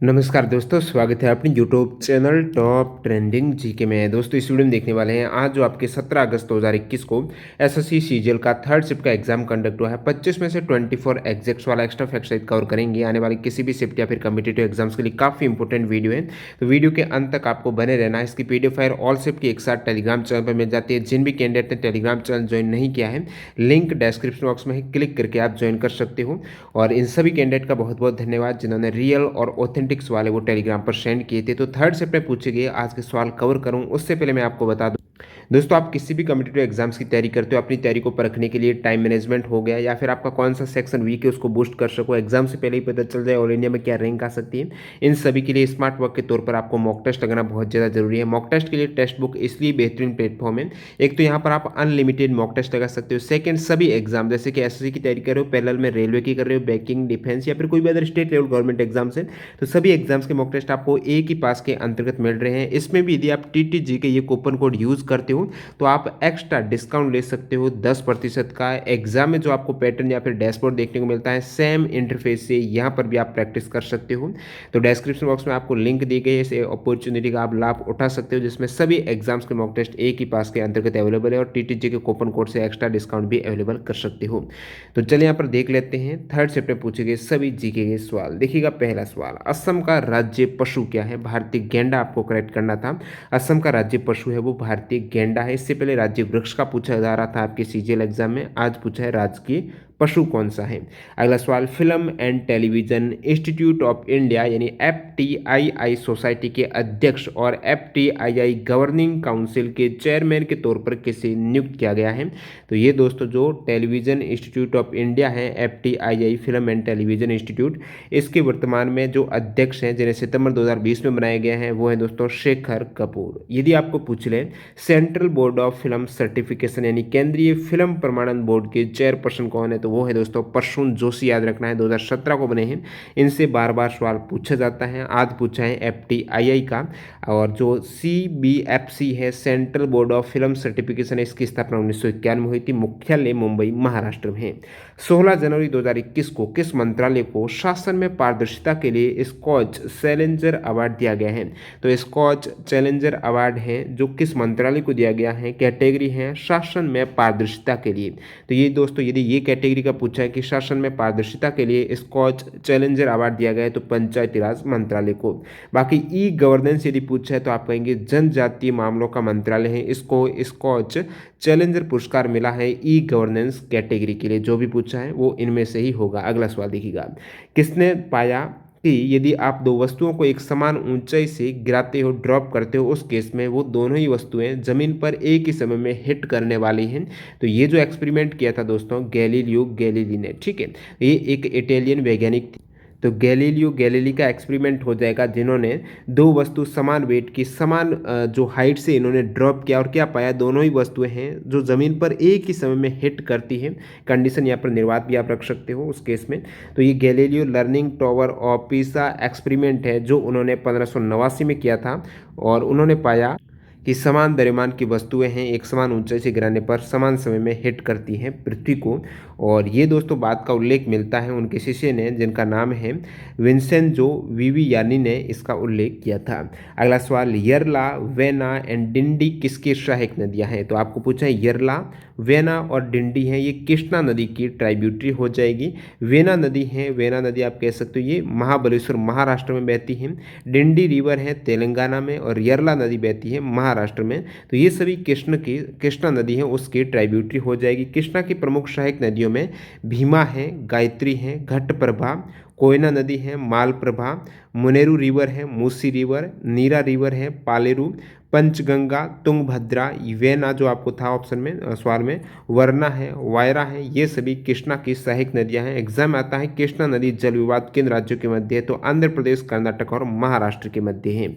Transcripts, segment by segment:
नमस्कार दोस्तों, स्वागत है अपने YouTube channel top trending GK में। दोस्तों इस वीडियो में देखने वाले हैं आज जो आपके 17 अगस्त 2021 को एसएससी सीजीएल का थर्ड शिफ्ट का एग्जाम कंडक्ट हुआ है। 25 में से 24 एग्जैक्ट्स वाला एक्स्ट्रा फैक्ट सहित कवर करेंगे। आने वाले किसी भी शिफ्ट या फिर कम्पिटेटिव एग्जाम्स के लिए काफ़ी इंपॉर्टेंट वीडियो है, तो वीडियो के अंत तक आपको बने रहना है। इसकी पीडीएफ फाइल ऑल शिफ्ट की एक साथ टेलीग्राम चैनल पर मिल जाती है। जिन भी कैंडिडेट ने टेलीग्राम चैनल ज्वाइन नहीं किया है, लिंक डिस्क्रिप्शन बॉक्स में है, क्लिक करके आप ज्वाइन कर सकते हो। और इन सभी कैंडिडेट का बहुत बहुत धन्यवाद जिन्होंने रियल और ऑथेंटिक सवाल है वो टेलीग्राम पर सेंड किए थे। तो थर्ड शिफ्ट में पूछे गए आज के सवाल कवर करूं उससे पहले मैं आपको बता दूं दोस्तों, आप किसी भी कम्पिटेटिव एग्जाम्स की तैयारी करते हो, अपनी तैयारी को परखने के लिए टाइम मैनेजमेंट हो गया या फिर आपका कौन सा सेक्शन वीक है उसको बूस्ट कर सको, एग्जाम से पहले ही पता चल जाए ऑल इंडिया में क्या रैंक आ सकती है, इन सभी के लिए स्मार्ट वर्क के तौर पर आपको मॉक टेस्ट लगाना बहुत ज़्यादा जरूरी है। मॉक टेस्ट के लिए टेक्स्ट बुक इसलिए बेहतरीन प्लेटफॉर्म है, एक तो यहाँ पर आप अनलिमिटेड मॉक टेस्ट लगा सकते हो। सेकंड, सभी एग्जाम जैसे कि एसएससी की तैयारी कर रहे हो, पैरेलल में रेलवे की कर रहे हो, बैंकिंग, डिफेंस या फिर कोई भी other state level government exams है, तो सभी एग्जाम्स के मॉक टेस्ट आपको एक ही पास के अंतर्गत मिल रहे हैं। इसमें भी यदि आप टीटीजी के ये कूपन कोड यूज़ करते हो तो आप एक्स्ट्रा डिस्काउंट ले सकते हो 10% का। एग्जाम में जो आपको पैटर्न या फिर डैशबोर्ड देखने को मिलता है सेम इंटरफेस से यहाँ पर भी आप प्रैक्टिस कर सकते हो। तो डिस्क्रिप्शन बॉक्स में आपको लिंक दी गई है, इस अपॉर्चुनिटी का आप लाभ उठा सकते हो जिसमें सभी एग्जाम्स के मॉक टेस्ट एक ही पास के अंतर्गत अवेलेबल है और टीटीजी के कूपन कोड से एक्स्ट्रा डिस्काउंट भी अवेलेबल कर सकते हो। तो चलिए यहाँ पर देख लेते हैं थर्ड शिफ्ट में पूछे गए सभी जीके के सवाल। देखिएगा पहला सवाल, असम का राज्य पशु क्या है? भारतीय गेंडा आपको करेक्ट करना था। असम का राज्य पशु है वो भारतीय गेंडा है। इससे पहले राज्य वृक्ष का पूछा जा रहा था आपके सीजीएल एग्जाम में, आज पूछा है राजकीय पशु कौन सा है। अगला सवाल, film and television institute of India यानी एफटीआईआई सोसाइटी के अध्यक्ष और एफटीआईआई गवर्निंग काउंसिल के चेयरमैन के तौर पर किसे नियुक्त किया गया है? तो ये दोस्तों जो टेलीविजन इंस्टीट्यूट ऑफ इंडिया है, FTII film and television institute, इसके वर्तमान में जो अध्यक्ष हैं जिन्हें सितंबर 2020 में बनाया गया है वो है दोस्तों शेखर कपूर। यदि आपको पूछ ले central board of film certification यानी केंद्रीय फिल्म प्रमाणन बोर्ड के चेयरपर्सन कौन है, तो वो है दोस्तों प्रसून जोशी। याद रखना है 2017 को बने हैं। इनसे बार बार सवाल पूछा जाता है, आज पूछा है एफटीआईआई का। और जो सीबीएफसी है central board of film certification, इसकी स्थापना 1991 में हुई थी, मुख्यालय मुंबई महाराष्ट्र में है। 16 जनवरी 2021 को किस मंत्रालय को शासन में पारदर्शिता के लिए स्कॉच चैलेंजर अवार्ड दिया गया है? तो स्कॉच चैलेंजर अवार्ड है जो किस मंत्रालय को दिया गया है, कैटेगरी है शासन में पारदर्शिता के लिए। तो ये दोस्तों यदि ये कैटेगरी का पूछा है कि शासन में पारदर्शिता के लिए स्कॉच चैलेंजर अवार्ड दिया गया है तो पंचायती राज मंत्रालय को। बाकी ई गवर्नेंस यदि पूछा है तो आप कहेंगे जनजातीय मामलों का मंत्रालय है, इसको स्कॉच चैलेंजर पुरस्कार मिला है ई गवर्नेंस कैटेगरी के लिए। जो भी पूछा है वो इनमें से ही होगा। अगला सवाल देखिएगा, किसने पाया कि यदि आप दो वस्तुओं को एक समान ऊंचाई से गिराते हो, ड्रॉप करते हो, उस केस में वो दोनों ही वस्तुएं जमीन पर एक ही समय में हिट करने वाली हैं? तो ये जो एक्सपेरिमेंट किया था दोस्तों गैलीलियो गैलीली ने, ठीक है, ये एक इटालियन वैज्ञानिक थे। तो गैलीलियो गैलीली का एक्सपेरिमेंट हो जाएगा जिन्होंने दो वस्तु समान वेट की समान जो हाइट से इन्होंने ड्रॉप किया और क्या पाया, दोनों ही वस्तुएं हैं जो ज़मीन पर एक ही समय में हिट करती हैं। कंडीशन यहाँ पर निर्वात भी आप रख सकते हो उस केस में। तो ये Galileo learning tower of Pisa experiment है जो उन्होंने 1589 में किया था और उन्होंने पाया कि समान द्रव्यमान की वस्तुएं हैं एक समान ऊंचाई से गिराने पर समान समय में हिट करती हैं पृथ्वी को। और ये दोस्तों बात का उल्लेख मिलता है उनके शिष्य ने जिनका नाम है विंसेंजो विवियानी ने इसका उल्लेख किया था। अगला सवाल, यरला, वेना एंड डिंडी किसकी सहायक नदियां हैं? तो आपको पूछा है यरला, वेना और डिंडी हैं, ये कृष्णा नदी की ट्राइब्यूटरी हो जाएगी। वेना नदी है, वेना नदी आप कह सकते हो ये महाबलेश्वर महाराष्ट्र में बहती है। डिंडी रिवर है तेलंगाना में और यरला नदी बहती है महाराष्ट्र में। तो ये सभी कृष्णा नदी है उसकी ट्राइब्यूटरी हो जाएगी। कृष्णा की प्रमुख सहायक नदियों में भीमा है, गायत्री है, घटप्रभा, कोयना नदी है, मालप्रभा, मुनेरू रिवर है, मूसी रिवर, नीरा रिवर है, पालेरू, पंचगंगा, तुंगभद्रा, वेना जो आपको था ऑप्शन में सवाल में, वरना है, वायरा है, ये सभी कृष्णा की सहायक नदियां हैं। एग्जाम आता है कृष्णा नदी जल विवाद किन राज्यों के मध्य है? तो आंध्र प्रदेश, कर्नाटक और महाराष्ट्र के मध्य है।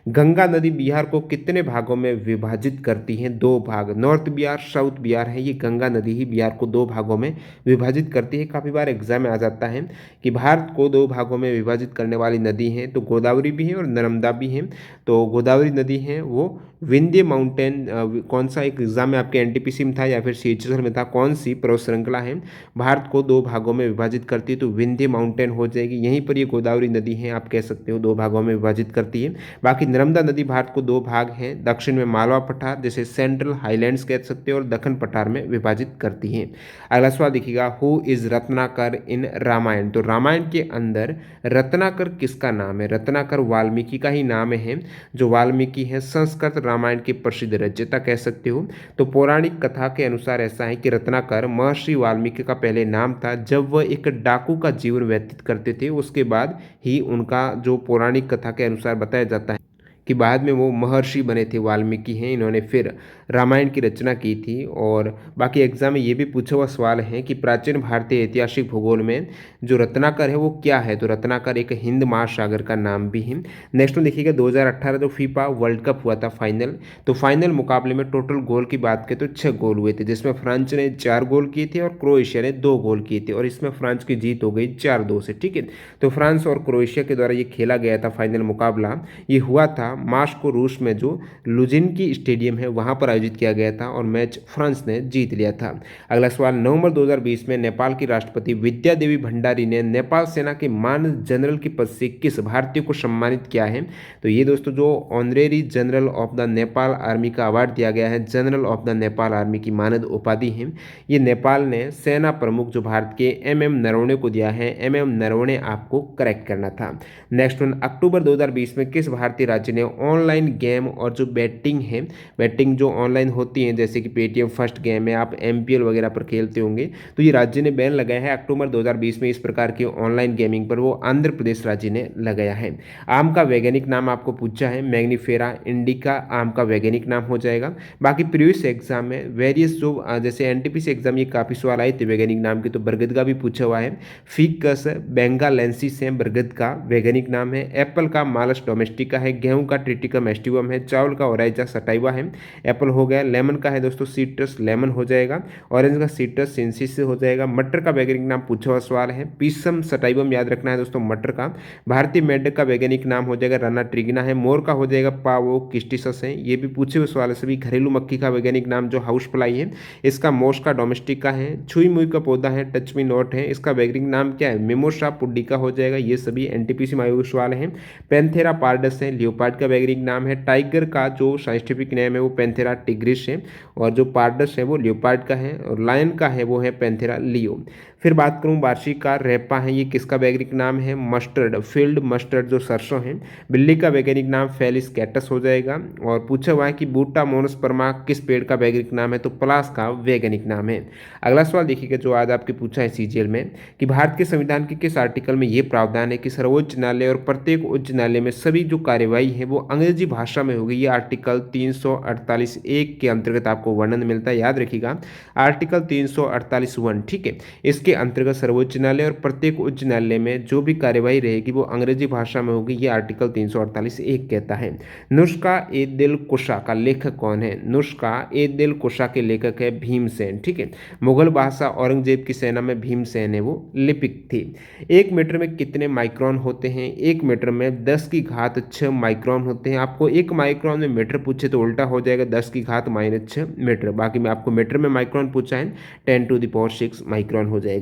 गंगा नदी बिहार को कितने भागों में विभाजित करती है? दो भाग, नॉर्थ बिहार, साउथ बिहार है, ये गंगा नदी ही बिहार को दो भागों में विभाजित करती है। काफ़ी बार एग्जाम में आ जाता है कि भारत को दो भागों में विभाजित करने वाली नदी हैं तो गोदावरी भी है और नर्मदा भी है। तो गोदावरी नदी है वो विंध्य माउंटेन, कौन सा एक एग्जाम में आपके एनटीपीसी में था या फिर सीएचएसएल में था, कौन सी पर्वत श्रृंखला है भारत को दो भागों में विभाजित करती है, तो विंध्य माउंटेन हो जाएगी। यहीं पर ये गोदावरी नदी है, आप कह सकते हो दो भागों में विभाजित करती है। बाकी नर्मदा नदी भारत को दो भाग हैं, दक्षिण में मालवा पठार जैसे सेंट्रल हाईलैंड्स कह सकते हो और दक्षिण पठार में विभाजित करती है। अगला सवाल देखिएगा, हु इज रत्नाकर इन रामायण। तो रामायण के अंदर रत्नाकर किसका नाम है? रत्नाकर वाल्मीकि का ही नाम है। जो वाल्मीकि है संस्कृत रामायण के प्रसिद्ध रचयिता कह सकते हो। तो पौराणिक कथा के अनुसार ऐसा है कि रत्नाकर महर्षि वाल्मीकि का पहले नाम था। जब वह एक डाकू का जीवन व्यतीत करते थे उसके बाद ही उनका, जो पौराणिक कथा के अनुसार बताया जाता है कि बाद में वो महर्षि बने थे, वाल्मीकि हैं, इन्होंने फिर रामायण की रचना की थी। और बाकी एग्जाम में ये भी पूछा हुआ सवाल है कि प्राचीन भारतीय ऐतिहासिक भूगोल में जो रत्नाकर है वो क्या है? तो रत्नाकर एक हिंद महासागर का नाम भी है। नेक्स्ट में देखिएगा 2018 जो फीफा वर्ल्ड कप हुआ था फाइनल, तो फाइनल मुकाबले में टोटल गोल की बात करें तो 6 गोल हुए थे, जिसमें फ्रांस ने 4 गोल किए थे और क्रोएशिया ने 2 गोल किए थे और इसमें फ्रांस की जीत हो गई 4-2 से। ठीक है, तो फ्रांस और क्रोएशिया के द्वारा ये खेला गया था फाइनल मुकाबला। ये हुआ था मास्को रूस में, जो लुझिनकी स्टेडियम है वहां पर आयोजित किया गया था और मैच फ्रांस ने जीत लिया था। अगला सवाल, नवंबर 2020 में नेपाल की राष्ट्रपति विद्या देवी भंडारी ने नेपाल सेना के मानद जनरल के पद से किस भारतीय को सम्मानित किया है? तो ये दोस्तों जो honorary general of the Nepal army का अवार्ड दिया गया है, general of the Nepal army की मानद उपाधि है, ये नेपाल ने सेना प्रमुख जो भारत के एम नरवणे को दिया है। एम नरवणे आपको करेक्ट करना था। नेक्स्ट वन, अक्टूबर 2020 में किस भारतीय राज्य ने ऑनलाइन गेम और जो बैटिंग है, बैटिंग जो ऑनलाइन होती है जैसे कि पेटीएम फर्स्ट गेम है, आप एमपीएल वगैरह पर खेलते होंगे, तो ये राज्य ने बैन लगाया है अक्टूबर 2020 में इस प्रकार की ऑनलाइन गेमिंग पर, वो आंध्र प्रदेश राज्य ने लगाया है। आम का वैज्ञानिक नाम आपको पूछा है, मैग्नीफेरा इंडिका आम का वैज्ञानिक नाम हो जाएगा। बाकी प्रीवियस एग्जाम में वेरियस जो जैसे एनटीपीसी एग्जाम ये काफ़ी सवाल आए थे वैज्ञानिक नाम के, तो बरगद का भी पूछा हुआ है। फिकस बेंगालेंसिस है बरगद का वैज्ञानिक नाम है। एप्पल का मालस डोमेस्टिका है। गेहूं का ट्रिटिकम एस्टिवम है। चावल का ओराइजा सटाइवा है। एप्पल हो गया। लेमन का है दोस्तों सीट्रस लेमन हो जाएगा। ऑरेंज का सीट्रस सिंसिस हो जाएगा। मटर का वैज्ञानिक नाम पूछा हुआ सवाल है, पीसम सटाइवम याद रखना है दोस्तों मटर का। भारतीय मेंढक का वैज्ञानिक नाम हो जाएगा राना ट्रिगिना है। मोर का हो जाएगा पावो किस्टिसस है, ये भी पूछे हुए सवाल है सभी। घरेलू मक्खी का वैज्ञानिक नाम जो हाउस फ्लाई है, इसका मोस्का डोमेस्टिका है। छुई मुई का पौधा है टच मी नॉट है, इसका वैज्ञानिक नाम क्या है? मिमोसा पुडिका हो जाएगा। ये सभी एनटीपीसी में आए हुए सवाल हैं। पेंथेरा पार्डस है, लियोपार्ड का वैज्ञानिक नाम है। टाइगर का जो साइंटिफिक नेम है वो पेंथेरा टिग्रिस है और जो पार्डस है वो लियोपार्ड का है और लायन का है वो है पेंथेरा लियो। फिर बात करूं वार्षिक का रेपा है, ये किसका वैज्ञानिक नाम है? मस्टर्ड फील्ड मस्टर्ड जो सरसों है। बिल्ली का वैज्ञानिक नाम फेलिस कैटस हो जाएगा। और पूछा हुआ है कि बूटा मोनोस्पर्मा किस पेड़ का वैज्ञानिक नाम है? तो पलास का वैज्ञानिक नाम है। अगला सवाल देखिएगा जो आज आपके पूछा है सीजीएल में कि भारत के संविधान के किस आर्टिकल में ये प्रावधान है कि सर्वोच्च न्यायालय और प्रत्येक उच्च न्यायालय में सभी जो कार्यवाही है वो अंग्रेजी भाषा में होगी। ये आर्टिकल 348(1) के अंतर्गत आपको वर्णन मिलता है, याद रखिएगा आर्टिकल 348(1). ठीक है, इसके अंतर्गत सर्वोच्च न्यायालय और प्रत्येक उच्च न्यायालय में जो भी कार्यवाही रहेगी वो अंग्रेजी भाषा में होगी। ये आर्टिकल 348(1) कहता है। नुस्खा ए दिल कुशा का लेखक कौन है? नुस्खा ए दिल कुशा के लेखक है भीमसेन। ठीक है, मुगल बादशाह औरंगजेब की सेना में भीमसेन है वो लिपिक थे। 1 मीटर में कितने माइक्रोन होते हैं? 1 मीटर में 10⁻6 माइक्रोन होते हैं। आपको 1 माइक्रोन में मीटर पूछे तो उल्टा हो जाएगा 10⁻6 मीटर। बाकी मैं आपको मीटर में माइक्रोन पूछा है 10⁻6 माइक्रोन हो जाएगा।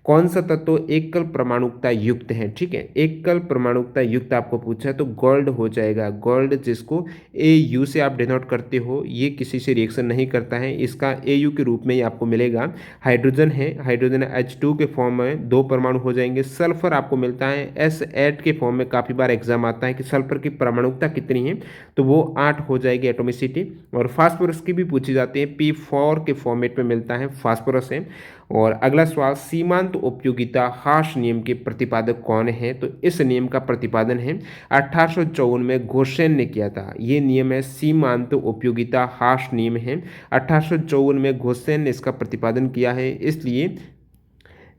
कौन सा तत्व एकल परमाणुकता युक्त है? ठीक है, एकल परमाणुकता युक्त आपको पूछा है तो गोल्ड हो जाएगा। गोल्ड जिसको AU से आप डिनोट करते हो, ये किसी से रिएक्शन नहीं करता है, इसका AU के रूप में ही आपको मिलेगा। हाइड्रोजन है, हाइड्रोजन H2 के फॉर्म में 2 परमाणु हो जाएंगे। सल्फर आपको मिलता है S8 के फॉर्म में, काफ़ी बार एग्जाम आता है कि सल्फर की परमाणुकता कितनी है, तो वो 8 हो जाएगी एटोमिसिटी। और फास्फोरस की भी पूछी जाती है, P4 के फॉर्मेट में मिलता है फास्फोरस है। और अगला सवाल, सीमांत उपयोगिता हाश नियम के प्रतिपादक कौन है? तो इस नियम का प्रतिपादन है 1854 में घोषेन ने किया था। ये नियम है सीमांत उपयोगिता हाश नियम है, 1854 में घोषेन ने इसका प्रतिपादन किया है। इसलिए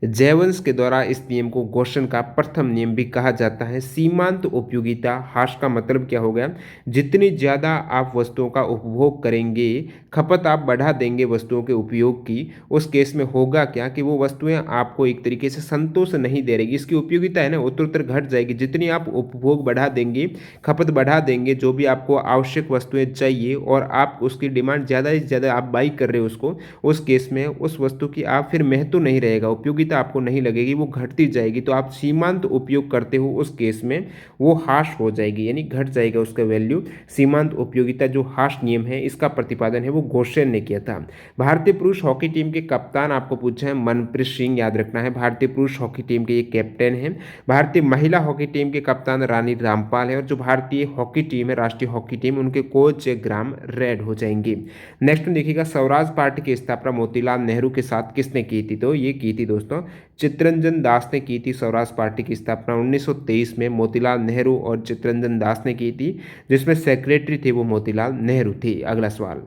जयवंश के द्वारा इस नियम को घोषण का प्रथम नियम भी कहा जाता है। सीमांत उपयोगिता हाश का मतलब क्या हो गया? जितनी ज़्यादा आप वस्तुओं का उपभोग करेंगे, खपत आप बढ़ा देंगे वस्तुओं के उपयोग की, उस केस में होगा क्या कि वो वस्तुएं आपको एक तरीके से संतोष नहीं दे रही, इसकी उपयोगिता है ना उत्तरोत्तर घट जाएगी। जितनी आप उपभोग बढ़ा देंगे, खपत बढ़ा देंगे, जो भी आपको आवश्यक वस्तुएं चाहिए और आप उसकी डिमांड ज़्यादा से ज़्यादा आप बाई कर रहे हो उसको, उस केस में उस वस्तु की आप फिर महत्व नहीं रहेगा, उपयोगिता आपको नहीं लगेगी, वो घटती जाएगी। तो आप सीमांत उपयोग करते हो उस केस में वो हाश हो जाएगी, यानी घट जाएगा उसका वैल्यू। सीमांत उपयोगिता जो हाश नियम है इसका प्रतिपादन है वो गोस्सेन ने किया था। भारतीय पुरुष हॉकी टीम के कप्तान आपको पूछा है मनप्रीत सिंह, याद रखना है, भारतीय पुरुष हॉकी टीम के ये कैप्टन है। भारतीय महिला हॉकी टीम के कप्तान रानी रामपाल है, और जो भारतीय हॉकी टीम है, राष्ट्रीय हॉकी टीम, उनके कोच ग्राम रेड हो जाएंगे। नेक्स्ट में देखिएगा, स्वराज पार्टी की स्थापना मोतीलाल नेहरू के साथ किसने की थी? तो ये की थी दोस्तों चित्तरंजन दास ने की थी। स्वराज पार्टी की स्थापना 1923 में मोतीलाल नेहरू और चित्तरंजन दास ने की थी, जिसमें सेक्रेटरी थे वो मोतीलाल नेहरू थे। अगला सवाल,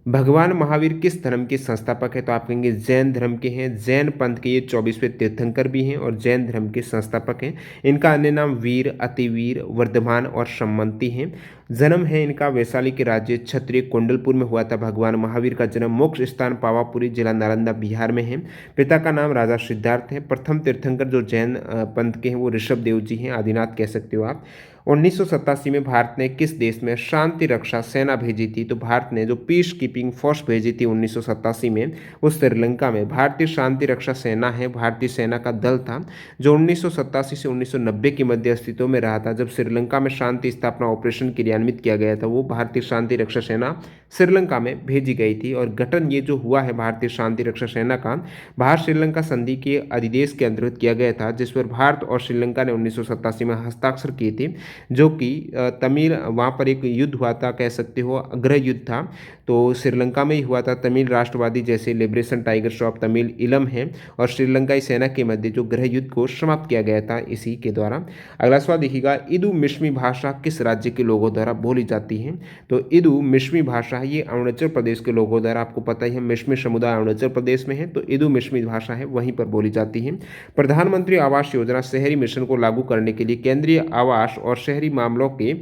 भगवान महावीर किस धर्म के संस्थापक है? तो आप कहेंगे जैन धर्म के हैं। जैन पंथ के ये 24वें तीर्थंकर भी हैं और जैन धर्म के संस्थापक हैं। इनका अन्य नाम वीर, अतिवीर, वर्धमान और सम्मति हैं। जन्म है इनका वैशाली के राज्य क्षत्रिय कुंडलपुर में हुआ था। भगवान महावीर का जन्म मोक्ष स्थान पावापुरी, जिला नालंदा, बिहार में है। पिता का नाम राजा सिद्धार्थ है। प्रथम तीर्थंकर जो जैन पंथ के हैं वो ऋषभ देव जी हैं, आदिनाथ कह सकते हो आप। 1987 में भारत ने किस देश में शांति रक्षा सेना भेजी थी? तो भारत ने जो पीस कीपिंग फोर्स भेजी थी 1987 में वो श्रीलंका में भारतीय शांति रक्षा सेना है, भारतीय सेना का दल था जो 1987 से 1990 के मध्य अस्तित्व में रहा था। जब श्रीलंका में शांति स्थापना ऑपरेशन क्रियान्वित किया गया था वो भारतीय शांति रक्षा सेना श्रीलंका में भेजी गई थी। और गठन ये जो हुआ है भारतीय शांति रक्षा सेना का, भारत श्रीलंका संधि के अधिदेश के अंतर्गत किया गया था, जिस पर भारत और श्रीलंका ने 1987 में हस्ताक्षर किए थे, जो कि तमिल वहाँ पर एक युद्ध हुआ था, कह सकते हो गृह युद्ध था, तो श्रीलंका में ही हुआ था। तमिल राष्ट्रवादी जैसे लिबरेशन टाइगर्स ऑफ तमिल इलम है और श्रीलंकाई सेना के मध्य जो गृह युद्ध को समाप्त किया गया था इसी के द्वारा। अगला सवाल देखिएगा, इदू मिश्मी भाषा किस राज्य के लोगों द्वारा बोली जाती है? तो इदू मिश्मी भाषा है ये अरुणाचल प्रदेश के लोगों द्वारा, आपको पता ही है मिश्मी समुदाय अरुणाचल प्रदेश में है, तो इदू मिश्मी भाषा है वहीं पर बोली जाती है। प्रधानमंत्री आवास योजना शहरी मिशन को लागू करने के लिए केंद्रीय आवास और शहरी मामलों के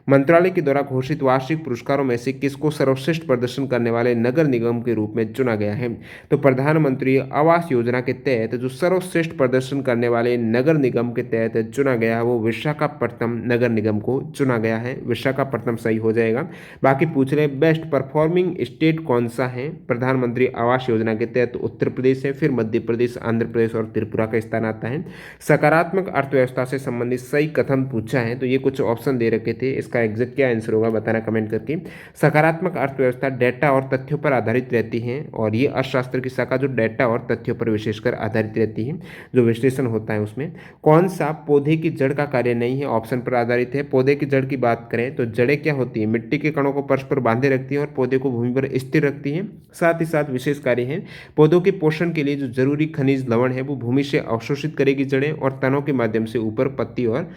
मंत्रालय के द्वारा घोषित वार्षिक पुरस्कारों में से किसको सर्वश्रेष्ठ प्रदर्शन करने वाले नगर निगम के रूप में चुना गया है? तो प्रधानमंत्री आवास योजना के तहत जो सर्वश्रेष्ठ प्रदर्शन करने वाले नगर निगम के तहत चुना गया है वो विशाखापट्टनम नगर निगम को चुना गया है। विशाखापट्टनम सही हो जाएगा। बाकी पूछ रहे बेस्ट परफॉर्मिंग स्टेट कौन सा है प्रधानमंत्री आवास योजना के तहत? उत्तर प्रदेश है, फिर मध्य प्रदेश, आंध्र प्रदेश और त्रिपुरा का स्थान आता है। सकारात्मक अर्थव्यवस्था से संबंधित सही कथन पूछा है, तो ये कुछ ऑप्शन दे रखे थे, इसका एग्जैक्ट क्या आंसर होगा बताना कमेंट करके। सकारात्मक अर्थव्यवस्था डेटा और तथ्यों पर आधारित रहती है और ये अर्थशास्त्र की शाखा जो डेटा और तथ्यों पर विशेषकर आधारित रहती है, जो विश्लेषण होता है उसमें। कौन सा पौधे की जड़ का कार्य नहीं है? ऑप्शन पर आधारित है। पौधे की जड़ की बात करें तो जड़ें क्या होती है? मिट्टी के कणों को परस्पर बांधे रखती है और पौधे को भूमि पर स्थिर रखती है। साथ ही साथ विशेष कार्य है, पौधों के पोषण के लिए जो जरूरी खनिज लवण है वो भूमि से अवशोषित करेगी जड़ें और तनों के माध्यम से ऊपर पत्ती और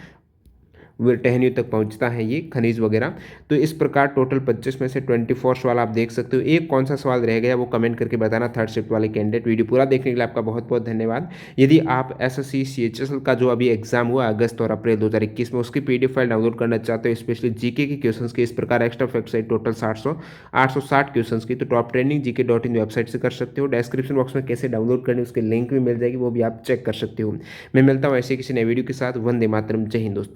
टहनियों तक पहुंचता है ये खनिज वगैरह। तो इस प्रकार टोटल 25 में से 24 सवाल आप देख सकते हो। एक कौन सा सवाल रह गया वो कमेंट करके बताना थर्ड शिफ्ट वाले कैंडिडेट। वीडियो पूरा देखने के लिए आपका बहुत बहुत धन्यवाद। यदि आप एसएससी CHSL का जो अभी एग्जाम हुआ अगस्त और अप्रैल 2021 में उसकी PDF फाइल डाउनलोड करना चाहते हो, स्पेशली जीके के क्वेश्चन के, इस प्रकार extra fact side total 860 question की, तो toptrainingGK.in वेबसाइट से कर सकते हो। डिस्क्रिप्शन बॉक्स में कैसे डाउनलोड करनी उसके लिंक भी मिल जाएगी, वो भी आप चेक कर सकते हो। मैं मिलता हूँ ऐसे किसी नए वीडियो के साथ। वंदे मातरम, जय हिंद दोस्तों।